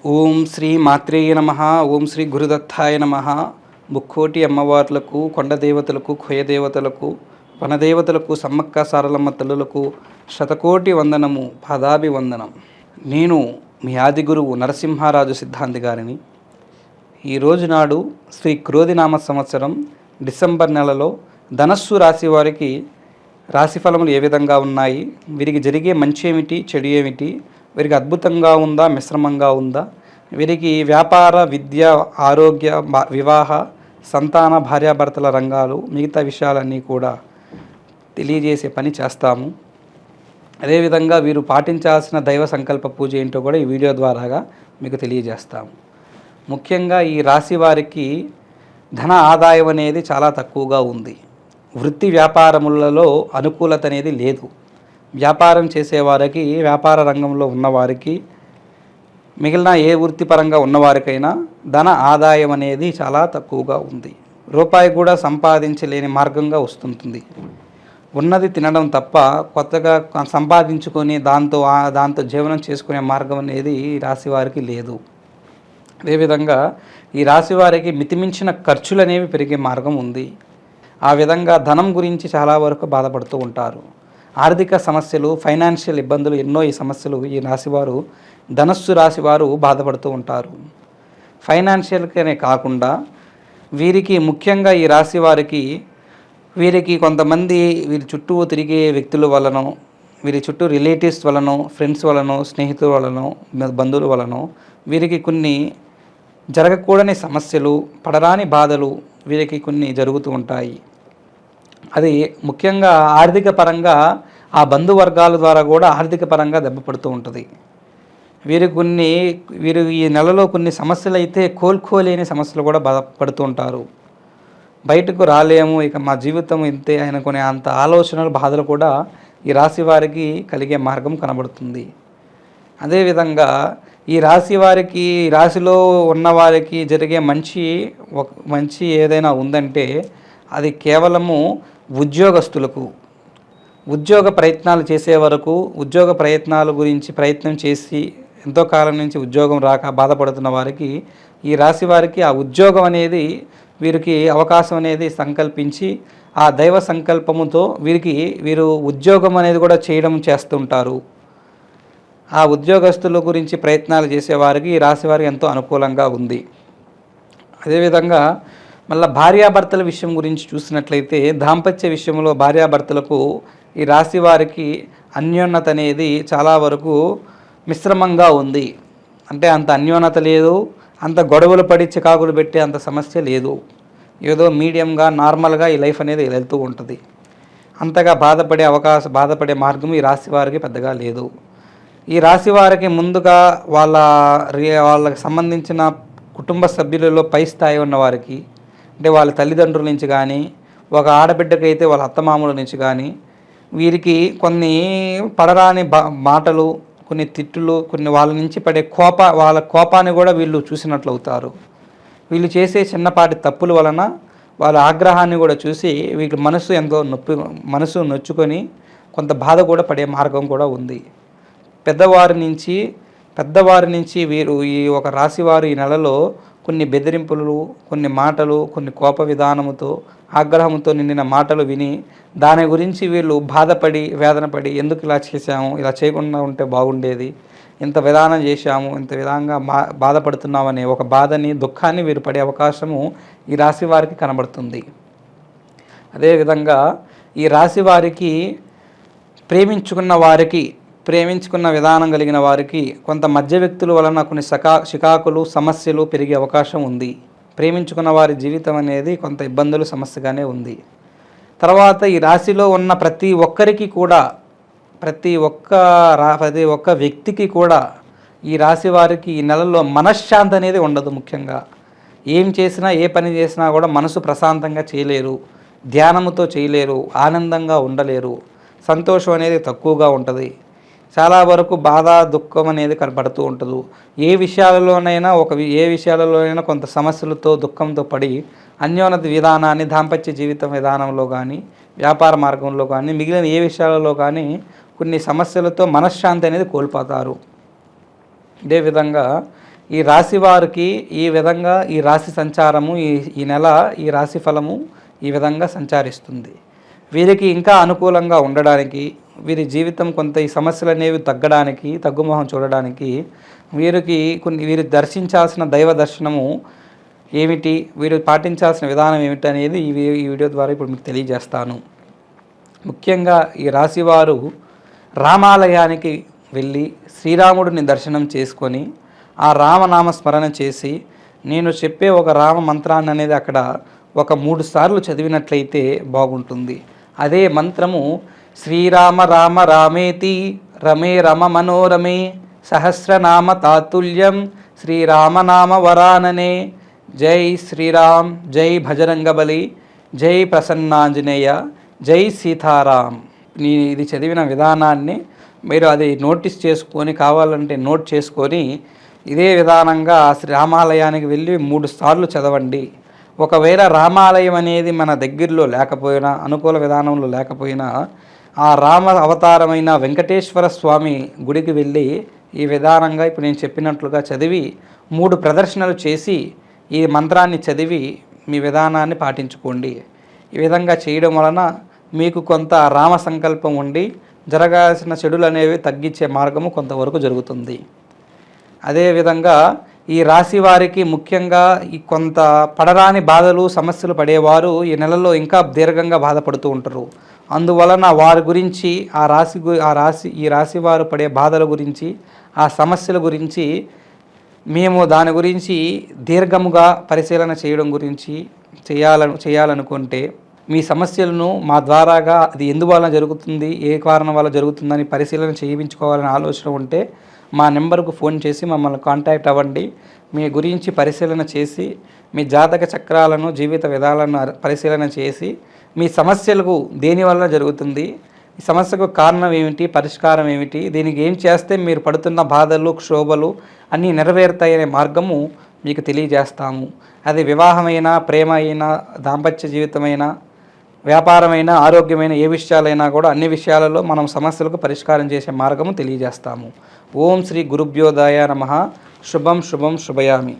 ఓం శ్రీ మాత్రేయ నమ. ఓం శ్రీ గురుదత్తాయ నమ. ముక్కోటి అమ్మవార్లకు, కొండదేవతలకు, ఖొయదేవతలకు, వనదేవతలకు, సమ్మక్క సారలమ్మ తల్లులకు శతకోటి వందనము, పాదాభివందనం. నేను మీ ఆది గురువు నరసింహారాజు సిద్ధాంతి గారిని. ఈరోజు నాడు శ్రీ క్రోధినామ సంవత్సరం డిసెంబర్ నెలలో ధనస్సు రాశి వారికి రాశిఫలములు ఏ విధంగా ఉన్నాయి, వీరికి జరిగే మంచి ఏమిటి, చెడు ఏమిటి, వీరికి అద్భుతంగా ఉందా, మిశ్రమంగా ఉందా, వీరికి వ్యాపార, విద్య, ఆరోగ్య, వివాహ, సంతాన, భార్యాభర్తల రంగాలు, మిగతా విషయాలన్నీ కూడా తెలియజేసే పని చేస్తాము. అదేవిధంగా వీరు పాటించాల్సిన దైవ సంకల్ప పూజ ఏంటో కూడా ఈ వీడియో ద్వారాగా మీకు తెలియజేస్తాము. ముఖ్యంగా ఈ రాశి వారికి ధన ఆదాయం అనేది చాలా తక్కువగా ఉంది. వృత్తి వ్యాపారములలో అనుకూలత అనేది లేదు. వ్యాపారం చేసేవారికి, వ్యాపార రంగంలో ఉన్నవారికి, మిగిలిన ఏ వృత్తిపరంగా ఉన్నవారికైనా ధన ఆదాయం అనేది చాలా తక్కువగా ఉంది. రూపాయి కూడా సంపాదించలేని మార్గంగా వస్తుంటుంది. ఉన్నది తినడం తప్ప కొత్తగా సంపాదించుకొని దాంతో జీవనం చేసుకునే మార్గం అనేది ఈ రాశి వారికి లేదు. అదేవిధంగా ఈ రాశి వారికి మితిమించిన ఖర్చులు అనేవి పెరిగే మార్గం ఉంది. ఆ విధంగా ధనం గురించి చాలా వరకు బాధపడుతూ ఉంటారు. ఆర్థిక సమస్యలు, ఫైనాన్షియల్ ఇబ్బందులు ఎన్నో ఈ సమస్యలు ఈ రాశివారు, ధనస్సు రాశివారు బాధపడుతూ ఉంటారు. ఫైనాన్షియల్గానే కాకుండా వీరికి ముఖ్యంగా ఈ రాశి వారికి కొంతమంది వీరి చుట్టూ తిరిగే వ్యక్తుల వలనో, వీరి చుట్టూ రిలేటివ్స్ వలనో, ఫ్రెండ్స్ వలనో, స్నేహితుల వలనో, బంధువుల వలనో వీరికి కొన్ని జరగకూడని సమస్యలు, పడరాని బాధలు వీరికి కొన్ని జరుగుతూ ఉంటాయి. అది ముఖ్యంగా ఆర్థిక పరంగా ఆ బంధువర్గాల ద్వారా కూడా ఆర్థిక పరంగా దెబ్బపడుతూ ఉంటుంది. వీరు ఈ నెలలో కొన్ని సమస్యలు అయితే కోలుకోలేని సమస్యలు కూడా బాధపడుతూ ఉంటారు. బయటకు రాలేము, ఇక మా జీవితం ఇంతే అనుకునే అంత ఆలోచనలు, బాధలు కూడా ఈ రాశి వారికి కలిగే మార్గం కనబడుతుంది. అదేవిధంగా ఈ రాశి వారికి, రాశిలో ఉన్నవారికి జరిగే మంచి ఏదైనా ఉందంటే అది కేవలము ఉద్యోగస్తులకు. ఉద్యోగ ప్రయత్నాలు చేసే వరకు, ఉద్యోగ ప్రయత్నాల గురించి ప్రయత్నం చేసి ఎంతో కాలం నుంచి ఉద్యోగం రాక బాధపడుతున్న వారికి, ఈ రాశి వారికి ఆ ఉద్యోగం అనేది వీరికి అవకాశం అనేది సంకల్పించి ఆ దైవ సంకల్పముతో వీరు ఉద్యోగం అనేది కూడా చేస్తుంటారు. ఆ ఉద్యోగస్తుల గురించి ప్రయత్నాలు చేసేవారికి ఈ రాశి వారికి ఎంతో అనుకూలంగా ఉంది. అదేవిధంగా మళ్ళీ భార్యాభర్తల విషయం గురించి చూసినట్లయితే దాంపత్య విషయంలో భార్యాభర్తలకు ఈ రాశి వారికి అన్యోన్యత అనేది చాలా వరకు మిశ్రమంగా ఉంది. అంటే అంత అన్యోన్యత లేదు, అంత గొడవలు పడి చికాకులు పెట్టే అంత సమస్య లేదు. ఏదో మీడియంగా, నార్మల్గా ఈ లైఫ్ అనేది వెళ్తూ ఉంటుంది. అంతగా బాధపడే మార్గం ఈ రాశి వారికి పెద్దగా లేదు. ఈ రాశి వారికి ముందుగా వాళ్ళకి సంబంధించిన కుటుంబ సభ్యులలో పై స్థాయి ఉన్నవారికి, అంటే వాళ్ళ తల్లిదండ్రుల నుంచి కానీ, ఒక ఆడబిడ్డకైతే వాళ్ళ అత్తమామల నుంచి కానీ వీరికి కొన్ని పడరాని మాటలు, కొన్ని తిట్టులు, కొన్ని వాళ్ళ నుంచి పడే వాళ్ళ కోపాన్ని కూడా వీళ్ళు చూసినట్లు అవుతారు. వీళ్ళు చేసే చిన్నపాటి తప్పుల వలన వాళ్ళ ఆగ్రహాన్ని కూడా చూసి వీళ్ళ మనసు నొచ్చుకొని కొంత బాధ కూడా పడే మార్గం కూడా ఉంది. పెద్దవారి నుంచి వీరు ఈ ఒక రాశివారు ఈ నెలలో కొన్ని బెదిరింపులు, కొన్ని మాటలు, కొన్ని కోప విధానముతో, ఆగ్రహంతో నిండిన మాటలు విని దాని గురించి వీళ్ళు బాధపడి, వేదనపడి ఎందుకు ఇలా చేశాము, ఇలా చేయకుండా ఉంటే బాగుండేది, ఇంత విధానం చేశాము, ఇంత విధంగా బాధపడుతున్నామనే ఒక బాధని, దుఃఖాన్ని వీరు పడే అవకాశము ఈ రాశి వారికి కనబడుతుంది. అదేవిధంగా ఈ రాశి వారికి ప్రేమించుకున్న విధానం కలిగిన వారికి కొంత మధ్య వ్యక్తుల వలన కొన్ని చికాకులు, సమస్యలు పెరిగే అవకాశం ఉంది. ప్రేమించుకున్న వారి జీవితం అనేది కొంత ఇబ్బందులు, సమస్యగానే ఉంది. తర్వాత ఈ రాశిలో ఉన్న ప్రతి ఒక్క వ్యక్తికి కూడా ఈ రాశి వారికి ఈ నెలలో మనశ్శాంతి అనేది ఉండదు. ముఖ్యంగా ఏం చేసినా, ఏ పని చేసినా కూడా మనసు ప్రశాంతంగా చేయలేరు, ధ్యానముతో చేయలేరు, ఆనందంగా ఉండలేరు, సంతోషం అనేది తక్కువగా ఉంటుంది. చాలా వరకు బాధ, దుఃఖం అనేది కనపడుతూ ఉంటుంది. ఏ విషయాలలోనైనా కొంత సమస్యలతో, దుఃఖంతో పడి అన్యోన్యత విధానాన్ని, దాంపత్య జీవితం విధానంలో కానీ, వ్యాపార మార్గంలో కానీ, మిగిలిన ఏ విషయాలలో కానీ కొన్ని సమస్యలతో మనశ్శాంతి అనేది కోల్పోతారు. ఇదే విధంగా ఈ రాశి వారికి ఈ విధంగా ఈ రాశి సంచారము ఈ నెల ఈ రాశి ఫలము ఈ విధంగా సంచరిస్తుంది. వీరికి ఇంకా అనుకూలంగా ఉండడానికి, వీరి జీవితం కొంత ఈ సమస్యలు అనేవి తగ్గడానికి, తగ్గుముఖం చూడడానికి వీరు దర్శించాల్సిన దైవ దర్శనము ఏమిటి, వీరు పాటించాల్సిన విధానం ఏమిటి అనేది ఈ వీడియో ద్వారా ఇప్పుడు మీకు తెలియజేస్తాను. ముఖ్యంగా ఈ రాశివారు రామాలయానికి వెళ్ళి శ్రీరాముడిని దర్శనం చేసుకొని ఆ రామనామ స్మరణ చేసి నేను చెప్పే ఒక రామ మంత్రాన్ని అనేది అక్కడ ఒక 3 సార్లు చదివినట్లయితే బాగుంటుంది. అదే మంత్రము శ్రీరామ రామ రామేతి రమే రమ మనోరమే సహస్రనామ తాతుల్యం శ్రీరామనామ వరాననే జై శ్రీరామ్ జై భజరంగబలి జై ప్రసన్నాంజనేయ జై సీతారాం. ఇది చదివిన విధానాన్ని మీరు అది నోటీస్ చేసుకొని కావాలంటే నోట్ చేసుకొని ఇదే విధానంగా రామాలయానికి వెళ్ళి 3 సార్లు చదవండి. ఒకవేళ రామాలయం అనేది మన దగ్గరలో లేకపోయినా, అనుకూల విధానంలో లేకపోయినా, ఆ రామ అవతారమైన వెంకటేశ్వర స్వామి గుడికి వెళ్ళి ఈ విధానంగా ఇప్పుడు నేను చెప్పినట్లుగా చదివి 3 ప్రదర్శనలు చేసి ఈ మంత్రాన్ని చదివి మీ విధానాన్ని పాటించుకోండి. ఈ విధంగా చేయడం వలన మీకు కొంత రామ సంకల్పం ఉండి జరగాల్సిన చెడులు అనేవి తగ్గించే మార్గము కొంతవరకు జరుగుతుంది. అదేవిధంగా ఈ రాశి వారికి ముఖ్యంగా ఈ కొంత పడరాని బాధలు సమస్యలు పడేవారు ఈ నెలలో ఇంకా దీర్ఘంగా బాధపడుతూ ఉంటారు. అందువలన వారి గురించి ఈ రాశి వారు పడే బాధల గురించి, ఆ సమస్యల గురించి మేము దాని గురించి దీర్ఘముగా పరిశీలన చేయడం గురించి చేయాలనుకుంటే మీ సమస్యలను మా ద్వారాగా అది ఎందువల్ల జరుగుతుంది, ఏ కారణం వల్ల జరుగుతుందని పరిశీలన చేయించుకోవాలని ఆలోచన ఉంటే మా నెంబర్కు ఫోన్ చేసి మమ్మల్ని కాంటాక్ట్ అవ్వండి. మీ గురించి పరిశీలన చేసి మీ జాతక చక్రాలను, జీవిత విధాలను పరిశీలన చేసి మీ సమస్యలకు దేనివల్ల జరుగుతుంది, ఈ సమస్యకు కారణం ఏమిటి, పరిష్కారం ఏమిటి, దీనికి ఏం చేస్తే మీరు పడుతున్న బాధలు, క్షోభలు అన్నీ నెరవేరుతాయనే మార్గము మీకు తెలియజేస్తాము. అది వివాహమైన, ప్రేమ అయినా, దాంపత్య జీవితమైనా, వ్యాపారమైన, ఆరోగ్యమైన ఏ విషయాలైనా కూడా అన్ని విషయాలలో మనం సమస్యలకు పరిష్కారం చేసే మార్గము తెలియజేస్తాము. ఓం శ్రీ గురుభ్యోదయ నమః. శుభం శుభం శుభయామి.